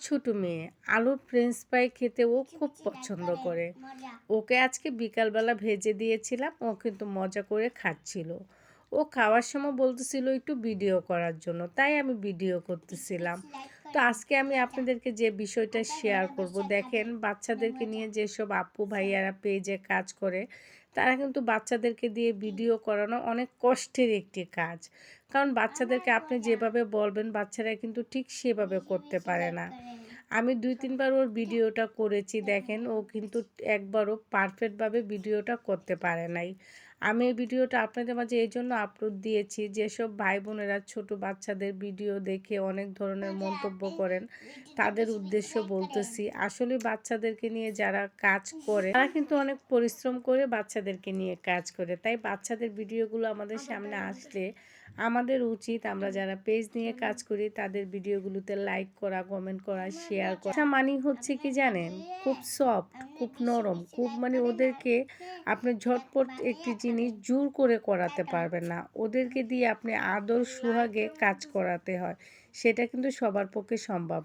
ছোট মেয়ে আলুর ফ্রেঞ্চ ফ্রাই খেতে ও খুব পছন্দ করে। ওকে আজকে বিকালবেলা ভেজে দিয়েছিলাম, ও কিন্তু মজা করে খাচ্ছিল। ও খাওয়ার সময় বলতেছিল একটু ভিডিও করার জন্য, তাই আমি ভিডিও করতেছিলাম। তো আজকে আমি আপনাদেরকে যে বিষয়টা শেয়ার করব, দেখেন বাচ্চাদেরকে নিয়ে যেসব আপু ভাইয়ারা পেজে কাজ করে, তারা কিন্তু বাচ্চাদেরকে দিয়ে ভিডিও করানো অনেক কষ্টের একটি কাজ। কারণ বাচ্চাদেরকে আপনি যেভাবে বলবেন বাচ্চারা কিন্তু ঠিক সেভাবে করতে পারে না। আমি ২-৩ বার ওর ভিডিওটা করেছি, দেখেন ও কিন্তু একবারও পারফেক্টভাবে ভিডিওটা করতে পারে নাই। আমি এই ভিডিওটা আপনাদের মাঝে এইজন্য আপলোড দিয়েছি, যেসব ভাই বোনেরা ছোট বাচ্চাদের ভিডিও দেখে অনেক ধরনের মন্তব্য করেন, তাদের উদ্দেশ্য বলতেছি। আসলে বাচ্চাদেরকে নিয়ে যারা কাজ করে তারা কিন্তু অনেক পরিশ্রম করে বাচ্চাদেরকে নিয়ে কাজ করে। তাই বাচ্চাদের ভিডিওগুলো আমাদের সামনে আসলে আমাদের উচিত আমরা যারা পেজ নিয়ে কাজ করি তাদের ভিডিওগুলোতে লাইক করা, কমেন্ট করা, শেয়ার করা। মানে হচ্ছে কি জানেন, খুব সফট, খুব নরম, খুব মানে ওদেরকে আপনি ঝটপট একটি জিনিস জোর করে করাতে পারবেন না। ওদেরকে দিয়ে আপনি আদর সোহাগে কাজ করাতে হয়। সেটা কিন্তু সবার পক্ষে সম্ভব।